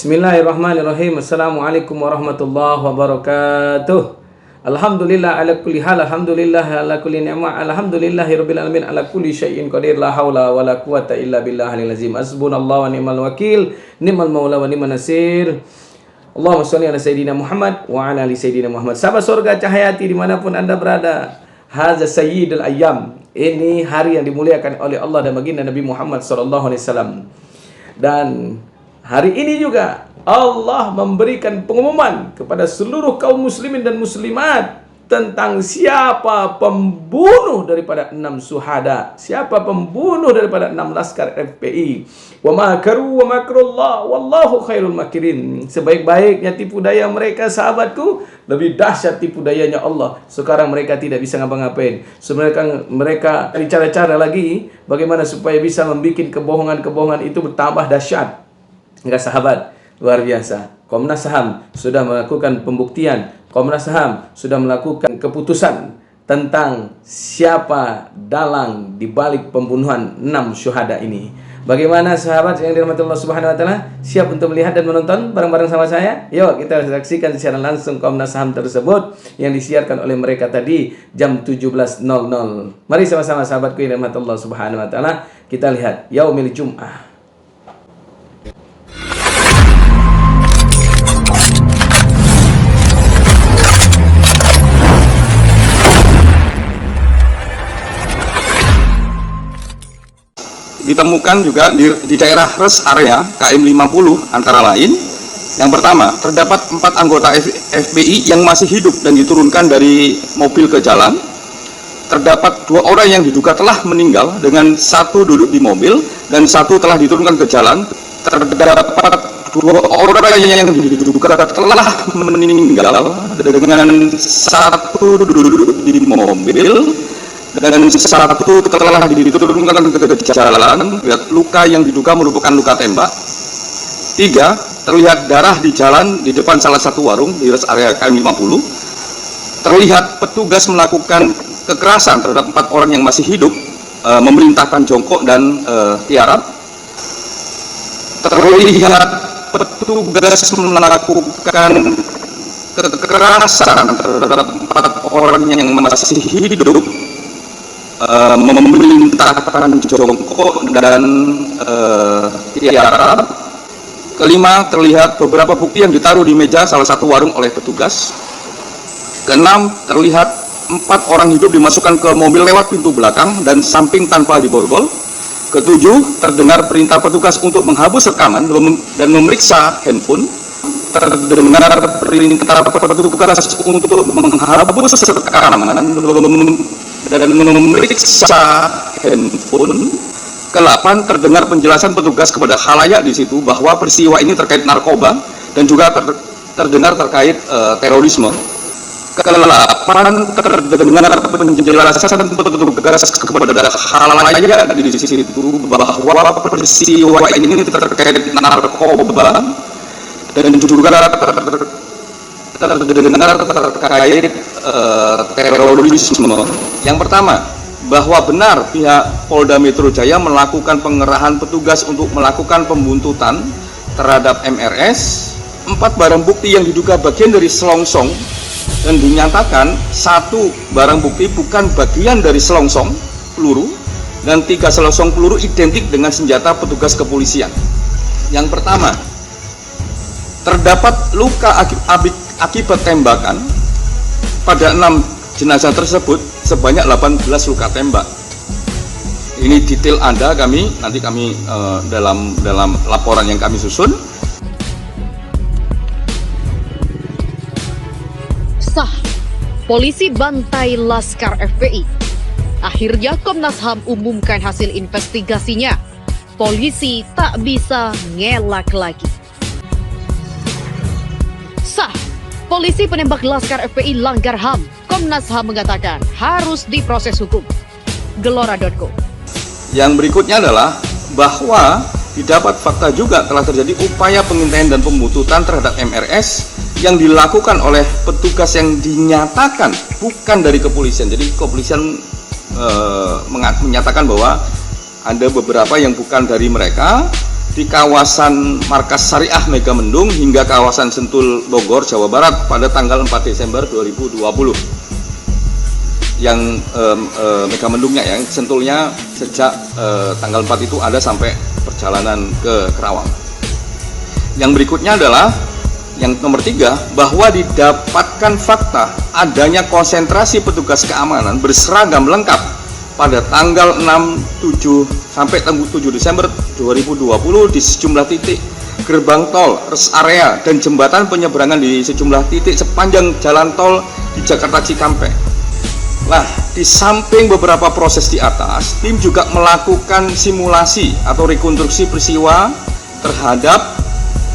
Bismillahirrahmanirrahim. Assalamualaikum warahmatullahi wabarakatuh. Alhamdulillah ala kulli hal, alhamdulillah ala kulli ni'mah, alhamdulillahirabbil alamin ala kulli syai'in qadir, la haula wala quwata illa billahil azim. Hasbunallahu wa ni'mal wakil, ni'mal maula wa ni'man nasir. Allahumma shalli ala sayyidina Muhammad wa ala ali sayyidina Muhammad. Sahabat surga cahayati dimanapun anda berada, hadza sayyidul ayyam. Ini hari yang dimuliakan oleh Allah dan baginda Nabi Muhammad sallallahu alaihi wasallam. Dan hari ini juga Allah memberikan pengumuman kepada seluruh kaum muslimin dan muslimat tentang siapa pembunuh daripada 6 syuhada, siapa pembunuh daripada 6 laskar FPI. Wa makaru wa makrullah wallahu khairul makirin. Sebaik-baiknya tipu daya mereka, sahabatku, lebih dahsyat tipu dayanya Allah. Sekarang mereka tidak bisa ngapa-ngapain. Sebenarnya mereka cari cara-cara lagi bagaimana supaya bisa membuat kebohongan-kebohongan itu bertambah dahsyat. Enggak, sahabat, luar biasa. Komnas HAM sudah melakukan pembuktian. Komnas HAM sudah melakukan keputusan tentang siapa dalang di balik pembunuhan 6 syuhada ini. Bagaimana sahabat yang dirahmati Allah Subhanahu wa taala? Siap untuk melihat dan menonton bareng-bareng sama saya? Yuk kita saksikan secara langsung Komnas HAM tersebut yang disiarkan oleh mereka tadi jam 17.00. Mari sama-sama sahabatku yang dirahmati Allah Subhanahu wa taala, kita lihat Yaumil Jum'ah. Ditemukan juga di daerah rest area KM 50 antara lain. Yang pertama, terdapat 4 anggota FPI yang masih hidup dan diturunkan dari mobil ke jalan. Terdapat 2 orang yang diduga telah meninggal, dengan 1 duduk di mobil dan 1 telah diturunkan ke jalan. Terdapat 2 orang yang diduga telah meninggal dengan 1 duduk di mobil dan 1 telah diturunkan ke jalan. Luka yang diduga merupakan luka tembak. 3, terlihat darah di jalan di depan salah satu warung di rest area KM 50. Terlihat petugas melakukan kekerasan terhadap 4 orang yang masih hidup, memerintahkan jongkok dan tiarap. Terlihat petugas melakukan kekerasan terhadap 4 orang yang masih hidup, memerintahkan jongkok dan tiarap. Kelima, terlihat beberapa bukti yang ditaruh di meja salah satu warung oleh petugas. Keenam, terlihat 4 orang hidup dimasukkan ke mobil lewat pintu belakang dan samping tanpa diborgol. Ketujuh, terdengar perintah petugas untuk menghapus rekaman dan memeriksa handphone. Terdengar perintah petugas untuk menghapus rekaman dan memeriksa handphone. Ke-8, terdengar penjelasan petugas kepada khalayak di situ bahwa peristiwa ini terkait narkoba dan juga terdengar terkait terorisme. Ke-8, terdengar penjelasan petugas kepada khalayak di situ bahwa peristiwa ini terkait narkoba dan juga terdengar terkait terorisme. Yang pertama, bahwa benar pihak Polda Metro Jaya melakukan pengerahan petugas untuk melakukan pembuntutan terhadap MRS. 4 barang bukti yang diduga bagian dari selongsong dan dinyatakan 1 barang bukti bukan bagian dari selongsong peluru, dan 3 selongsong peluru identik dengan senjata petugas kepolisian. Yang pertama, terdapat luka akibat tembakan pada 6 jenazah tersebut sebanyak 18 luka tembak. Ini detail nanti kami dalam laporan yang kami susun. Sah, polisi bantai laskar FPI. Akhirnya Komnas HAM umumkan hasil investigasinya. Polisi tak bisa ngelak lagi. Sah, polisi penembak laskar FPI langgar HAM. Komnas HAM mengatakan harus diproses hukum. Gelora.co. Yang berikutnya adalah bahwa didapat fakta juga telah terjadi upaya pengintaian dan pembuntutan terhadap MRS yang dilakukan oleh petugas yang dinyatakan bukan dari kepolisian. Jadi kepolisian menyatakan bahwa ada beberapa yang bukan dari mereka, di kawasan Markas Syariah Megamendung hingga kawasan Sentul Bogor, Jawa Barat pada tanggal 4 Desember 2020. Yang Megamendungnya ya, Sentulnya sejak tanggal 4 itu ada sampai perjalanan ke Kerawang. Yang berikutnya adalah yang nomor 3, bahwa didapatkan fakta adanya konsentrasi petugas keamanan berseragam lengkap pada tanggal 6, 7 sampai 7 Desember 2020 di sejumlah titik gerbang tol, rest area, dan jembatan penyeberangan di sejumlah titik sepanjang jalan tol di Jakarta Cikampek. Nah, di samping beberapa proses di atas, tim juga melakukan simulasi atau rekonstruksi peristiwa terhadap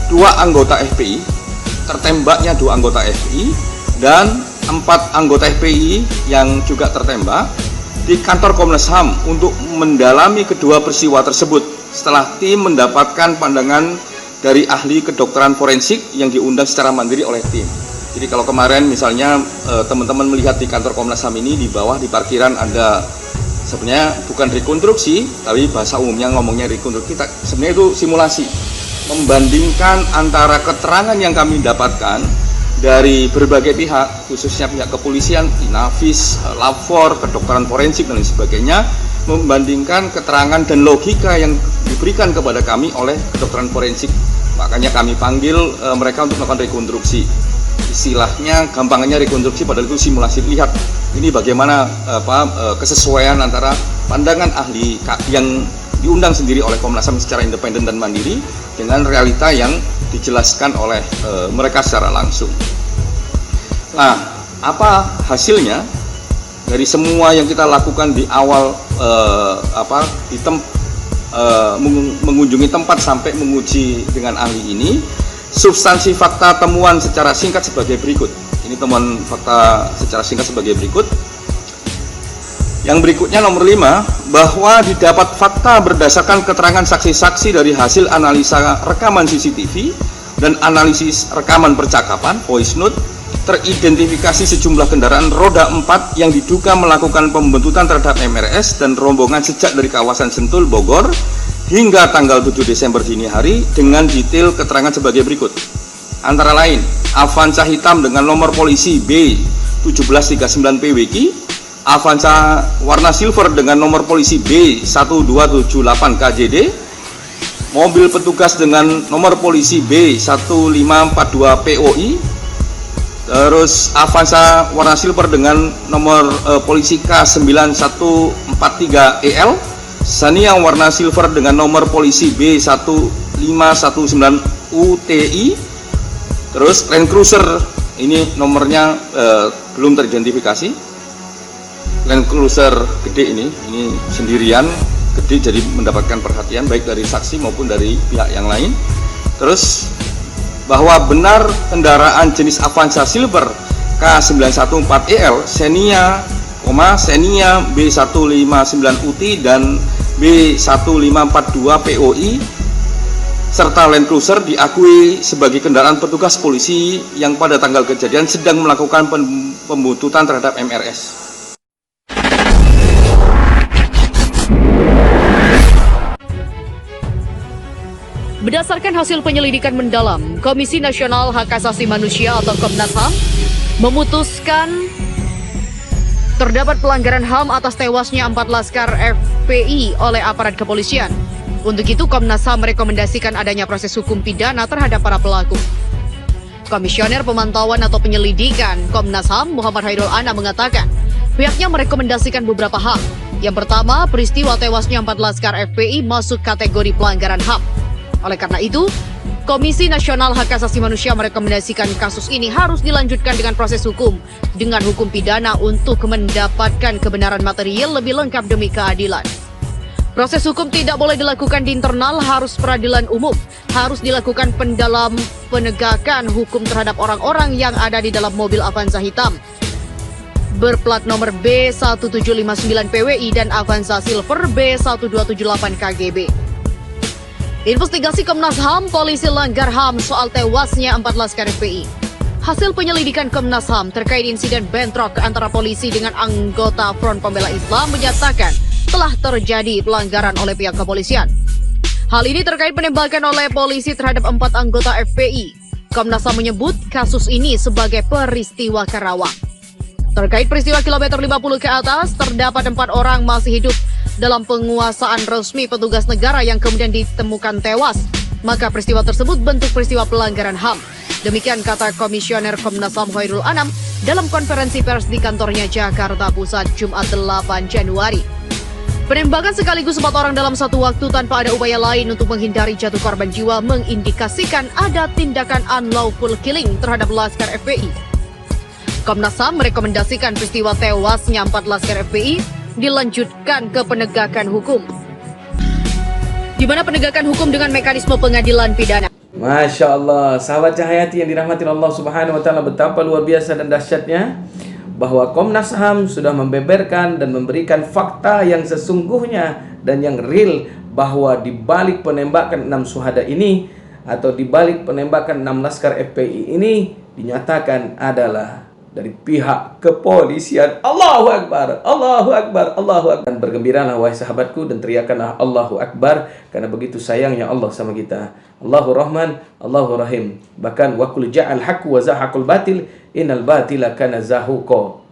2 anggota FPI, tertembaknya 2 anggota FPI dan 4 anggota FPI yang juga tertembak di kantor Komnas HAM untuk mendalami kedua peristiwa tersebut setelah tim mendapatkan pandangan dari ahli kedokteran forensik yang diundang secara mandiri oleh tim. Jadi kalau kemarin misalnya teman-teman melihat di kantor Komnas HAM ini di bawah di parkiran ada, sebenarnya bukan rekonstruksi, tapi bahasa umumnya ngomongnya rekonstruksi, sebenarnya itu simulasi, membandingkan antara keterangan yang kami dapatkan dari berbagai pihak, khususnya pihak kepolisian, Inavis, Lapor, kedokteran forensik dan lain sebagainya, membandingkan keterangan dan logika yang diberikan kepada kami oleh kedokteran forensik. Makanya kami panggil mereka untuk melakukan rekonstruksi. Istilahnya gampangnya rekonstruksi, padahal itu simulasi. Lihat ini bagaimana kesesuaian antara pandangan ahli yang diundang sendiri oleh Komnas HAM secara independen dan mandiri dengan realita yang dijelaskan oleh mereka secara langsung. Nah, apa hasilnya dari semua yang kita lakukan di awal mengunjungi tempat sampai menguji dengan ahli ini? Substansi fakta temuan secara singkat sebagai berikut. Ini temuan fakta secara singkat sebagai berikut. Yang berikutnya nomor 5, bahwa didapat fakta berdasarkan keterangan saksi-saksi dari hasil analisa rekaman CCTV dan analisis rekaman percakapan, voice note, teridentifikasi sejumlah kendaraan roda 4 yang diduga melakukan pembentutan terhadap MRS dan rombongan sejak dari kawasan Sentul, Bogor, hingga tanggal 7 Desember dini hari dengan detail keterangan sebagai berikut. Antara lain, Avanza hitam dengan nomor polisi B1739 PWQ, Avanza warna silver dengan nomor polisi B1278 KJD, mobil petugas dengan nomor polisi B1542 POI, terus Avanza warna silver dengan nomor polisi K9143 EL, Xenia warna silver dengan nomor polisi B1519 UTI, terus Land Cruiser ini nomornya belum teridentifikasi, Land Cruiser gede ini sendirian, gede, jadi mendapatkan perhatian baik dari saksi maupun dari pihak yang lain. Terus bahwa benar kendaraan jenis Avanza Silver K914EL Xenia, Xenia B159 UT dan B1542 POI serta Land Cruiser diakui sebagai kendaraan petugas polisi yang pada tanggal kejadian sedang melakukan pembuntutan terhadap MRS. Berdasarkan hasil penyelidikan mendalam, Komisi Nasional Hak Asasi Manusia atau Komnas HAM memutuskan terdapat pelanggaran HAM atas tewasnya 4 laskar FPI oleh aparat kepolisian. Untuk itu, Komnas HAM merekomendasikan adanya proses hukum pidana terhadap para pelaku. Komisioner Pemantauan atau Penyelidikan Komnas HAM Muhammad Hairul Anam mengatakan, pihaknya merekomendasikan beberapa hal. Yang pertama, peristiwa tewasnya 4 laskar FPI masuk kategori pelanggaran HAM. Oleh karena itu, Komisi Nasional Hak Asasi Manusia merekomendasikan kasus ini harus dilanjutkan dengan proses hukum, dengan hukum pidana untuk mendapatkan kebenaran material lebih lengkap demi keadilan. Proses hukum tidak boleh dilakukan di internal, harus peradilan umum, harus dilakukan pendalam penegakan hukum terhadap orang-orang yang ada di dalam mobil Avanza hitam berplat nomor B1759 PWI dan Avanza Silver B1278 KGB. Investigasi Komnas HAM, polisi langgar HAM soal tewasnya 4 laskar FPI. Hasil penyelidikan Komnas HAM terkait insiden bentrok antara polisi dengan anggota Front Pembela Islam menyatakan telah terjadi pelanggaran oleh pihak kepolisian. Hal ini terkait penembakan oleh polisi terhadap 4 anggota FPI. Komnas HAM menyebut kasus ini sebagai peristiwa Karawang. Terkait peristiwa kilometer 50 ke atas, terdapat 4 orang masih hidup dalam penguasaan resmi petugas negara yang kemudian ditemukan tewas. Maka peristiwa tersebut bentuk peristiwa pelanggaran HAM. Demikian kata Komisioner Komnas HAM Khairul Anam dalam konferensi pers di kantornya Jakarta Pusat Jumat 8 Januari. Penembakan sekaligus 4 orang dalam satu waktu tanpa ada upaya lain untuk menghindari jatuh korban jiwa mengindikasikan ada tindakan unlawful killing terhadap Laskar FPI. Komnas HAM merekomendasikan peristiwa tewasnya 4 Laskar FPI dilanjutkan ke penegakan hukum, di mana penegakan hukum dengan mekanisme pengadilan pidana. Masya Allah, sahabat Cahayati yang dirahmati Allah Subhanahu Wa Taala, betapa luar biasa dan dahsyatnya bahwa Komnas HAM sudah membeberkan dan memberikan fakta yang sesungguhnya dan yang real bahwa di balik penembakan 6 syuhada ini atau di balik penembakan 6 Laskar FPI ini dinyatakan adalah dari pihak kepolisian. Allahu Akbar, Allahu Akbar, Allahu Akbar. Dan bergembiralah wahai sahabatku dan teriakanlah Allahu Akbar karena begitu sayangnya Allah sama kita. Allahu Rahman, Allahu Rahim. Bahkan wa qul ja'al haqqu wa zahaqul batil innal batila kana zahuqa.